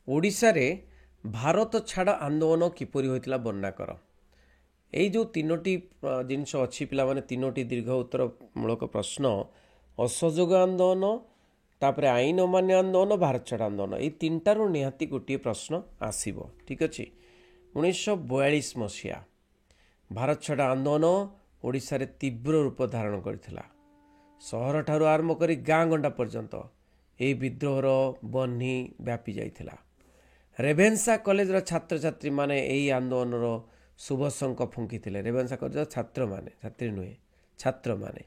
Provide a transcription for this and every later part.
ओडिशा रे भारत छाड़ आंदोलन किपरि होइतिला वर्णना कर। एई जो तीनोटी जिनस अच्छी पिला माने तीनोटी दीर्घ उत्तर मूलक प्रश्न असहयोग आंदोलन तापरे आईन अमान्य आंदोलन भारत छाड़ आंदोलन ये तीनटारू निहाती गोटे प्रश्न आसीबो। ठीक अच्छे 1942 मसीहा भारत छाड़ आंदोलन ओडिशा रे तीव्र रूप धारण करथिला। सहर ठारू आरंभ करी गाँ गंडा पर्यंत यह विद्रोहर बन्ही व्यापी जाइथिला। रेभेन्सा कॉलेज छात्र छात्री माने यही आंदोलन शुभ शंख फुंकी थे। रेभेन्सा कॉलेज छात्र माने छात्री नुहे छात्र माने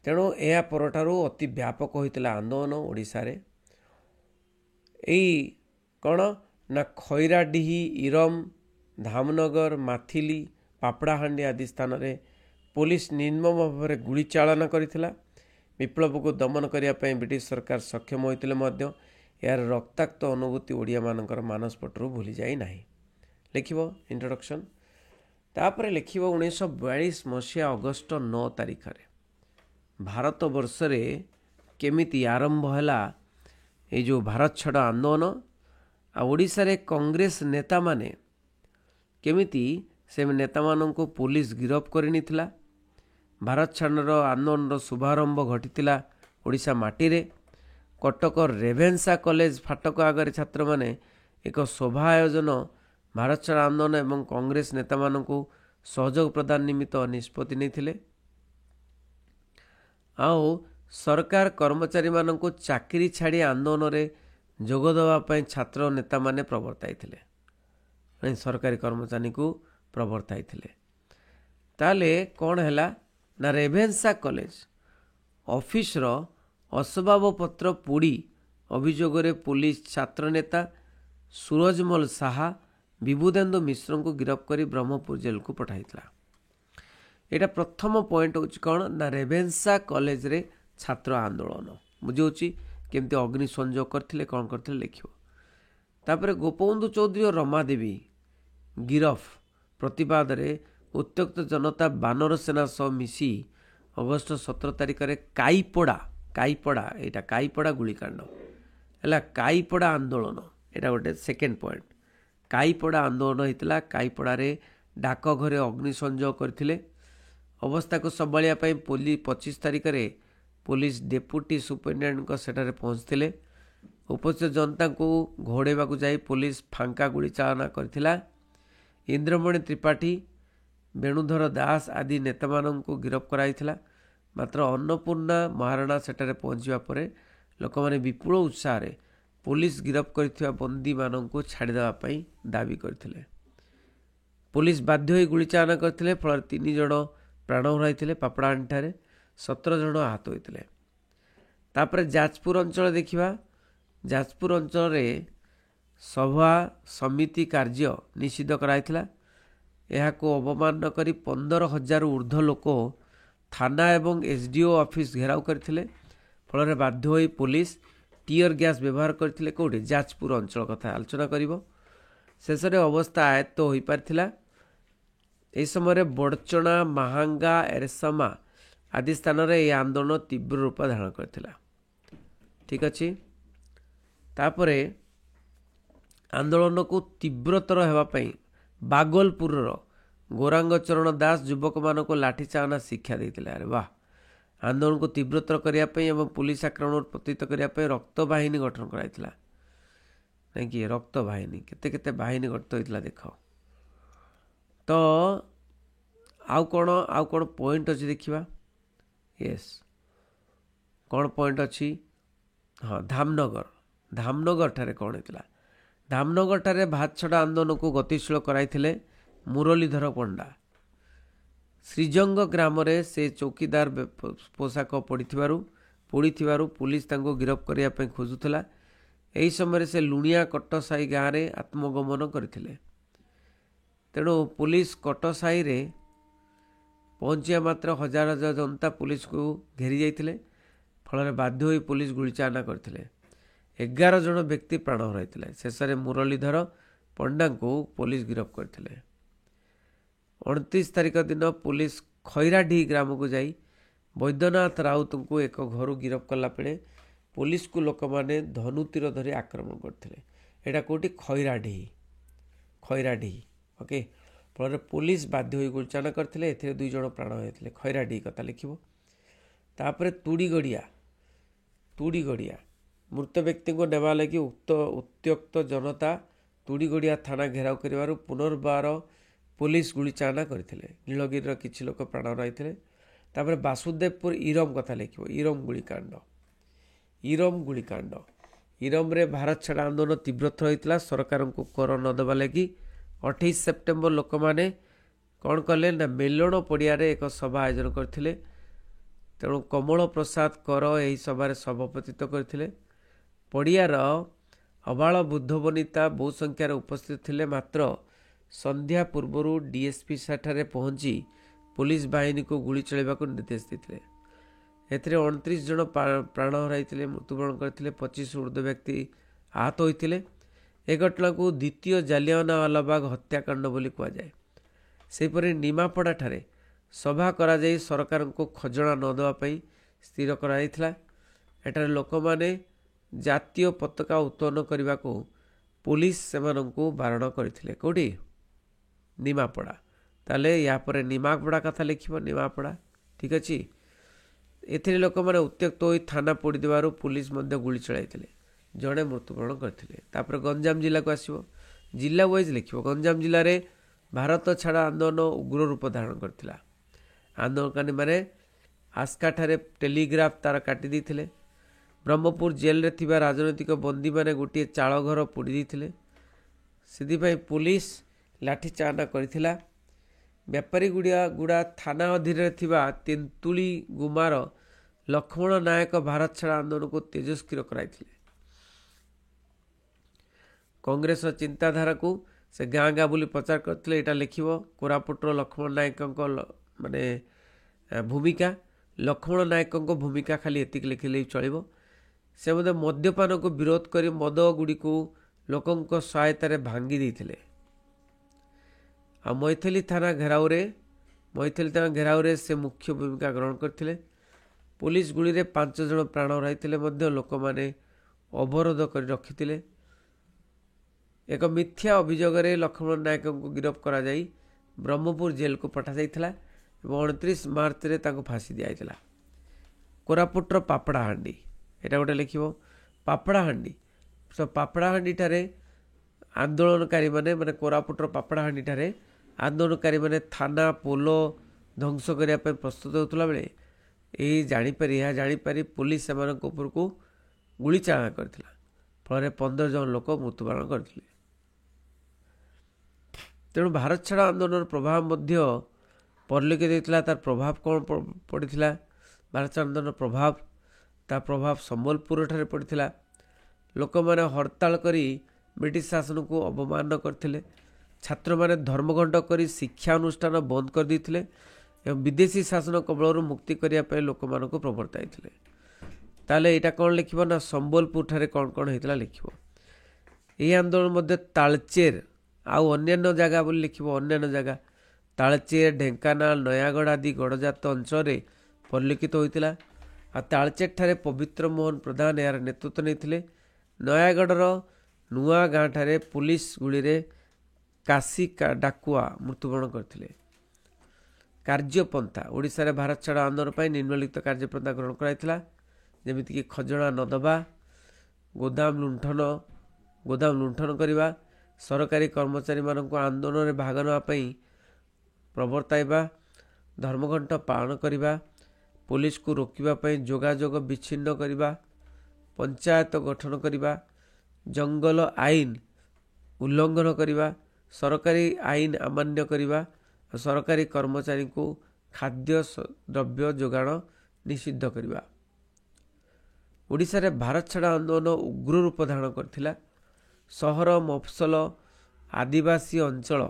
तेणु यह परठारू अति व्यापक होता आंदोलन ओडिशा रे। यही कौन ना खैराडीही इरम धामनगर माथिली पापड़ाहांडी आदि स्थान में पुलिस निर्मम भाव में गुली चालना करथिला। विप्लव को दमन करने ब्रिटिश सरकार सक्षम होते यार रक्ताक्त अनुभूति ओडिया मानकर मानसपटू भूली जाई नाही। लिखिबो इंट्रोडक्शन तापर लिखिबो 1942 मसीहा अगस्ट 9 तारिख रे भारत वर्ष रे केमिति आरंभ हैला ये जो भारत छाड़ आंदोलन आ ओडिशा रे कांग्रेस नेता माने केमिति से नेता मानन को पुलिस गिरफ्त करनिथिला। भारत छाड़ आंदोलन शुभारंभ घटीला ओडिशा माटी रे। कटक रेभेन्सा कॉलेज फाटक आगे छात्र माने एक शोभा आयोजन भारत छाड़ आंदोलन एवं कांग्रेस नेता माननकु सहयोग प्रदान निमित्त निष्पत्ति नहीं। आओ सरकार कर्मचारी माननकु चाकरी छाड़ी आंदोलन रे जोग देवा पई छात्र नेता माने प्रवर्ताई थिले। सरकारी कर्मचारी को प्रवर्ताई थिले। ताले कौन हैला ना रेभेन्सा कॉलेज ऑफिस रो असबाब पत्र पोड़ी अभियोग पुलिस छात्र नेता सूरजमल साहा विभुदेन्दु मिश्र को गिरफ्त कर ब्रह्मपुर जेल को पठाइला। यहाँ प्रथम पॉइंट हूँ कौन ना रेभेन्सा कॉलेज रे छात्र आंदोलन बुझे केमती अग्नि संयोग करथिले कौन करथिले लिखिबो। तापरे गोपबंधु चौधरी और रमादेवी गिरफ प्रतिवाद रे उत्त्यक्त जनता बानर सेना सह मिसी अगस्ट 17 तारिख रे काईपड़ा गुलिकांड है काईपड़ा आंदोलन यहाँ गोटे सेकेंड पॉइंट। काईपड़ा आंदोलन होता काईपड़ा रे डाक घरे अग्नि संयोग करथिले। अवस्था को संभालिया 25 तारिख रे पुलिस डेपुटी सुपरिटेडेंट सेठारे पहुंचते। उपस्थित जनता को घोड़ेबा को जाई पुलिस फांका गुली चालना करथिला। इंद्रमणि त्रिपाठी वेणुधर दास आदि नेता को गिरफ्त कराइथिला। मात्र अन्नपूर्णा महाराणा सेठारे पहुंचवा पर लोक मैंने विपुल उत्साह रे पुलिस गिरफ्त करथिबा बंदी मानन को छाड़देवा पई दाबी करथिले। पुलिस बाध्य होई गुली चालना करथिले। फल 3 जण प्राण हराइथिले। पापड़ाहांडी 17 जण आहत होइथिले। तापरे जाजपुर अंचल देखिबा। जाजपुर अंचल रे सभा समिति कार्य निषिद्ध कराइथिला। यह को अवमान करी 15,000 ऊर्ध्व लोक थाना एवं एसडीओ ऑफिस घेराव करथिले। फल बाध्य होई पुलिस टीयर गैस व्यवहार करथिले। कोठे जाजपुर अंचल कथा आलोचना करिवो। शेष रे अवस्था आयत्त होई पारथिला। एही समय बड़चना महांगा एरसमा आदि स्थान रे यह आंदोलन तीव्र रूप धारण करथिला। ठीक अच्छे। तापरे आंदोलन को तीव्रतर हेबा पई बागलपुर गौरांग चरण दास युवक मान को लाठी चालना शिक्षा देते। अरे वाह। आंदोलन को तीव्रतर करने और पुलिस आक्रमण प्रतिहत करने रक्त बाहिनी गठन कराइथिला। नहीं कि रक्त बाहिनी केते केते बाहिनी गठित होइतिला देख। तो आउ कौन पॉइंट अच्छी देखिबा। यस कौन पॉइंट अच्छी। हाँ धामनगर ठारे कौन होइतिला। धामनगर ठारे भारत छाड़ आंदोलन को गतिशील कराइथिले मुरलीधर पंडा। श्रीजंग ग्राम रे से चौकीदार पोशाक पड़ी पुलिस तांको गिरफ्त करने पे खोजुला। यही समय से लुणिया कटसाई गाँव में आत्मगमन करथिले। तेणु पुलिस कटसाई रे पहुंचिया मात्र हजार हजार जनता पुलिस को घेरी जाइथिले। फल बाध्य होई पुलिस गुलीचालना करथिले। 11 जन व्यक्ति प्राण हराइथिले। शेष में मुरलीधर पंडा को पुलिस गिरफ्त करथिले। 29 तारिख दिन पुलिस खैराडीही ग्राम को जाई वैद्यनाथ राउत को एक घर गिरफ्त कला बेले पुलिस को लोक माने धनुतीर धरी आक्रमण करथिले। ଏଇଟା କେଉଁଠି ଖଇରାଡିହି ଓକେ। ଫଳରେ ପୋଲିସ ବାଧ୍ୟ ହୋଇ ଗୁଳିଚାଳନା କରିଥିଲେ। ଏଥିରେ 2 ଜଣ ପ୍ରାଣ ହରାଇଥିଲେ। ଖଇରାଡିହି କଥା ଲେଖିବ। ତାପରେ ତୁଡ଼ିଗଡ଼ିଆ ମୃତ ବ୍ୟକ୍ତିଙ୍କୁ ନେବା ଲାଗି ଉତ୍ତ୍ୟକ୍ତ ଜନତା ତୁଡ଼ିଗଡ଼ିଆ ଥାନା ଘେରାଉ କରିବାରୁ ପୁନର୍ବାର ପୋଲିସ ଗୁଳିଚାଳନା କରିଥିଲେ। ନୀଳଗିରିର କିଛି ଲୋକ ପ୍ରାଣ ହରାଇଥିଲେ। ତାପରେ ବାସୁଦେବପୁର ଇରମ କଥା ଲେଖିବ। ଇରମ ଗୁଳିକାଣ୍ଡ ଇରମରେ ଭାରତ ଛାଡ଼ ଆନ୍ଦୋଳନ ତୀବ୍ରତର ହୋଇଥିଲା। ସରକାରଙ୍କୁ କର ନ ଦେବା ଲାଗି 28 ସେପ୍ଟେମ୍ବର ଲୋକମାନେ କ'ଣ କଲେ ନା ମେଲଣ ପଡ଼ିଆରେ ଏକ ସଭା ଆୟୋଜନ କରିଥିଲେ। ତେଣୁ କମଳ ପ୍ରସାଦ କର ଏହି ସଭାରେ ସଭାପତିତ୍ୱ କରିଥିଲେ। ପଡ଼ିଆର ଅବାଳ ବୃଦ୍ଧ ବନିତା ବହୁ ସଂଖ୍ୟାରେ ଉପସ୍ଥିତ ଥିଲେ। ମାତ୍ର ସନ୍ଧ୍ୟା ପୂର୍ବରୁ ଡିଏସ୍ପି ସେଠାରେ ପହଞ୍ଚି ପୋଲିସ ବାହିନୀକୁ ଗୁଳି ଚଳାଇବାକୁ ନିର୍ଦ୍ଦେଶ ଦେଇଥିଲେ। ଏଥିରେ 29 ଜଣ ପ୍ରାଣ ହରାଇଥିଲେ, ମୃତ୍ୟୁବରଣ କରିଥିଲେ। 25 ଉର୍ଦ୍ଧ୍ୱ ବ୍ୟକ୍ତି ଆହତ ହୋଇଥିଲେ। ଏ ଘଟଣାକୁ ଦ୍ୱିତୀୟ ଜାଲିଆନାୱାଲାବାଗ ହତ୍ୟାକାଣ୍ଡ ବୋଲି କୁହାଯାଏ। ସେହିପରି ନିମାପଡ଼ାଠାରେ ସଭା କରାଯାଇ ସରକାରଙ୍କୁ ଖଜଣା ନ ଦେବା ପାଇଁ ସ୍ଥିର କରାଯାଇଥିଲା। ଏଠାରେ ଲୋକମାନେ ଜାତୀୟ ପତାକା ଉତ୍ତୋଳନ କରିବାକୁ ପୋଲିସ ସେମାନଙ୍କୁ ବାରଣ କରିଥିଲେ। କେଉଁଠି? ନିମାପଡ଼ା। ତାହେଲେ ୟାପରେ ନିମାପଡ଼ା କଥା ଲେଖିବ। ନିମାପଡ଼ା ଠିକ୍ ଅଛି। ଏଥିରେ ଲୋକମାନେ ଉତ୍ତ୍ୟକ୍ତ ହୋଇ ଥାନା ପୋଡ଼ି ଦେବାରୁ ପୋଲିସ ମଧ୍ୟ ଗୁଳି ଚଳାଇଥିଲେ। ଜଣେ ମୃତ୍ୟୁବରଣ କରିଥିଲେ। ତାପରେ ଗଞ୍ଜାମ ଜିଲ୍ଲାକୁ ଆସିବ। ଜିଲ୍ଲା ୱାଇଜ୍ ଲେଖିବ। ଗଞ୍ଜାମ ଜିଲ୍ଲାରେ ଭାରତ ଛାଡ଼ ଆନ୍ଦୋଳନ ଉଗ୍ର ରୂପ ଧାରଣ କରିଥିଲା। ଆନ୍ଦୋଳନକାରୀମାନେ ଆସ୍କାଠାରେ ଟେଲିଗ୍ରାଫ ତାର କାଟି ଦେଇଥିଲେ। ବ୍ରହ୍ମପୁର ଜେଲରେ ଥିବା ରାଜନୈତିକ ବନ୍ଦୀମାନେ ଗୋଟିଏ ଚାଳ ଘର ପୋଡ଼ି ଦେଇଥିଲେ। ସେଥିପାଇଁ ପୋଲିସ ଲାଠିଚାଳନା କରିଥିଲା। ବେପାରୀ ଗୁଡ଼ା ଥାନା ଅଧୀନରେ ଥିବା ତେନ୍ତୁଳି ଗୁମାର ଲକ୍ଷ୍ମଣ ନାୟକ ଭାରତ ଛାଡ଼ ଆନ୍ଦୋଳନକୁ ତେଜସ୍କ୍ରିୟ କରାଇଥିଲେ। କଂଗ୍ରେସର ଚିନ୍ତାଧାରାକୁ ସେ ଗାଁ ଗାଁ ବୁଲି ପ୍ରଚାର କରିଥିଲେ। ଏଇଟା ଲେଖିବ। କୋରାପୁଟର ଲକ୍ଷ୍ମଣ ନାୟକଙ୍କ ଭୂମିକା। ଲକ୍ଷ୍ମଣ ନାୟକଙ୍କ ଭୂମିକା ଖାଲି ଏତିକି ଲେଖିଲେ ଚଳିବ। ସେ ମଧ୍ୟ ମଦ୍ୟପାନକୁ ବିରୋଧ କରି ମଦ ଗୁଡ଼ିକୁ ଲୋକଙ୍କ ସହାୟତାରେ ଭାଙ୍ଗି ଦେଇଥିଲେ। ଆଉ ମୈଥିଲି ଥାନା ଘେରାଉରେ ସେ ମୁଖ୍ୟ ଭୂମିକା ଗ୍ରହଣ କରିଥିଲେ। ପୋଲିସ ଗୁଳିରେ 5 ଜଣ ପ୍ରାଣ ହରାଇଥିଲେ ମଧ୍ୟ ଲୋକମାନେ ଅବରୋଧ କରି ରଖିଥିଲେ। ଏକ ମିଥ୍ୟା ଅଭିଯୋଗରେ ଲକ୍ଷ୍ମଣ ନାୟକଙ୍କୁ ଗିରଫ କରାଯାଇ ବ୍ରହ୍ମପୁର ଜେଲକୁ ପଠାଯାଇଥିଲା ଏବଂ 29 ମାର୍ଚ୍ଚରେ ତାଙ୍କୁ ଫାଶୀ ଦିଆଯାଇଥିଲା। କୋରାପୁଟର ପାପଡ଼ାହାଣ୍ଡି ଏଇଟା ଗୋଟେ ଲେଖିବ। ପାପଡ଼ାହାଣ୍ଡିଠାରେ ଆନ୍ଦୋଳନକାରୀମାନେ କୋରାପୁଟର ପାପଡ଼ାହାଣ୍ଡିଠାରେ ଆନ୍ଦୋଳନକାରୀମାନେ ଥାନା ପୋଲ ଧ୍ୱଂସ କରିବା ପାଇଁ ପ୍ରସ୍ତୁତ ହେଉଥିଲା ବେଳେ ଏହା ଜାଣିପାରି ପୋଲିସ ସେମାନଙ୍କ ଉପରକୁ ଗୁଳି ଚାଳନା କରିଥିଲା। ଫଳରେ 15 ଜଣ ଲୋକ ମୃତ୍ୟୁବରଣ କରିଥିଲେ। ତେଣୁ ଭାରତ ଛାଡ଼ ଆନ୍ଦୋଳନର ପ୍ରଭାବ ମଧ୍ୟ ପରିଲକ୍ଷିତ ହୋଇଥିଲା। ତାର ପ୍ରଭାବ କ'ଣ ପଡ଼ିଥିଲା? ଭାରତ ଛାଡ଼ ଆନ୍ଦୋଳନର ପ୍ରଭାବ ସମ୍ବଲପୁରଠାରେ ପଡ଼ିଥିଲା। ଲୋକମାନେ ହରତାଳ କରି ବ୍ରିଟିଶ ଶାସନକୁ ଅବମାନନା କରିଥିଲେ। ଛାତ୍ରମାନେ ଧର୍ମଘଟ କରି ଶିକ୍ଷା ଅନୁଷ୍ଠାନ ବନ୍ଦ କରିଦେଇଥିଲେ ଏବଂ ବିଦେଶୀ ଶାସନ କବଳରୁ ମୁକ୍ତି କରିବା ପାଇଁ ଲୋକମାନଙ୍କୁ ପ୍ରବର୍ତ୍ତାଇଥିଲେ। ତାହେଲେ ଏଇଟା କ'ଣ ଲେଖିବ ନା ସମ୍ବଲପୁରଠାରେ କ'ଣ ହେଇଥିଲା ଲେଖିବ। ଏହି ଆନ୍ଦୋଳନ ମଧ୍ୟ ତାଳଚେର ଆଉ ଅନ୍ୟାନ୍ୟ ଜାଗା ବୋଲି ଲେଖିବ। ଅନ୍ୟାନ୍ୟ ଜାଗା ତାଳଚେର, ଢେଙ୍କାନାଳ, ନୟାଗଡ଼ ଆଦି ଗଡ଼ଜାତ ଅଞ୍ଚଳରେ ପରିଲକ୍ଷିତ ହୋଇଥିଲା। ଆଉ ତାଳଚେରଠାରେ ପବିତ୍ର ମୋହନ ପ୍ରଧାନ ଏହାର ନେତୃତ୍ୱ ନେଇଥିଲେ। ନୟାଗଡ଼ର ନୂଆ ଗାଁଠାରେ ପୋଲିସ ଗୁଳିରେ କାଶୀ ଡାକୁଆ ମୃତ୍ୟୁବରଣ କରିଥିଲେ। କାର୍ଯ୍ୟପନ୍ଥା ଓଡ଼ିଶାରେ ଭାରତ ଛାଡ଼ ଆନ୍ଦୋଳନ ପାଇଁ ନିମ୍ନଲିଖିତ କାର୍ଯ୍ୟପନ୍ଥା ଗ୍ରହଣ କରାଯାଇଥିଲା। ଯେମିତିକି ଖଜଣା ନ ଦେବା, ଗୋଦାମ ଲୁଣ୍ଠନ କରିବା, ସରକାରୀ କର୍ମଚାରୀମାନଙ୍କୁ ଆନ୍ଦୋଳନରେ ଭାଗ ନେବା ପାଇଁ ପ୍ରବର୍ତ୍ତାଇବା, ଧର୍ମଘଟ ପାଳନ କରିବା, ପୋଲିସକୁ ରୋକିବା ପାଇଁ ଯୋଗାଯୋଗ ବିଚ୍ଛିନ୍ନ କରିବା, ପଞ୍ଚାୟତ ଗଠନ କରିବା, ଜଙ୍ଗଲ ଆଇନ ଉଲ୍ଲଂଘନ କରିବା, ସରକାରୀ ଆଇନ ଅମାନ୍ୟ କରିବା, ସରକାରୀ କର୍ମଚାରୀଙ୍କୁ ଖାଦ୍ୟ ଦ୍ରବ୍ୟ ଯୋଗାଣ ନିଷିଦ୍ଧ କରିବା। ଓଡ଼ିଶାରେ ଭାରତ ଛାଡ଼ ଆନ୍ଦୋଳନ ଉଗ୍ର ରୂପ ଧାରଣ କରିଥିଲା। ସହର, ମଫସଲ, ଆଦିବାସୀ ଅଞ୍ଚଳ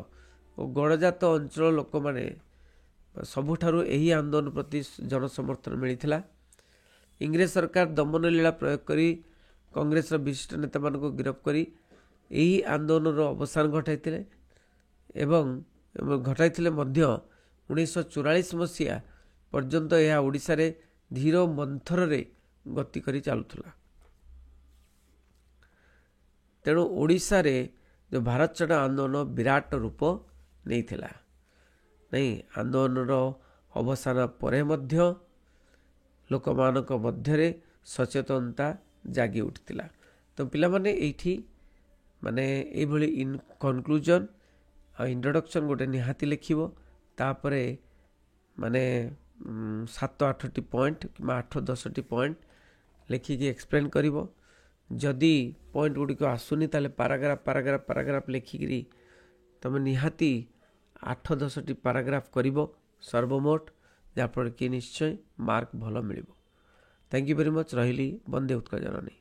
ଓ ଗଡ଼ଜାତ ଅଞ୍ଚଳ ଲୋକମାନେ ସବୁଠାରୁ ଏହି ଆନ୍ଦୋଳନ ପ୍ରତି ଜନସମର୍ଥନ ମିଳିଥିଲା। ଇଂରେଜ ସରକାର ଦମନ ଲୀଳା ପ୍ରୟୋଗ କରି କଂଗ୍ରେସର ବିଶିଷ୍ଟ ନେତାମାନଙ୍କୁ ଗିରଫ କରି ଏହି ଆନ୍ଦୋଳନର ଅବସାନ ଘଟାଇଥିଲେ ମଧ୍ୟ 1944 ମସିହା ପର୍ଯ୍ୟନ୍ତ ଏହା ଓଡ଼ିଶାରେ ଧୀର ମନ୍ଥରରେ ଗତି କରି ଚାଲୁଥିଲା। ତେଣୁ ଓଡ଼ିଶାରେ जो भारत छाड़ आंदोलन विराट रूप नहीं नहीं आंदोलन अवसान पर लोक मानक मध्य सचेतनता जागी उठिला। तो पिला माने एठी माने ए भली इन कनक्लूजन इंट्रोडक्शन गोटे निहाती लिखिबो तापरे माने 7-8 पॉइंट कि 8-10 पॉइंट लिखिकी एक्सप्लेन करिवो। जदि पॉइंट गुडी को आसुनी ताले पैराग्राफ लिखिकी तुम निहाती 8-10 पैराग्राफ करिवो सर्वमोट जाफल कि निश्चय मार्क भल मिलिबो। Thank you very much. रहिली। वंदे उत्कल जननी।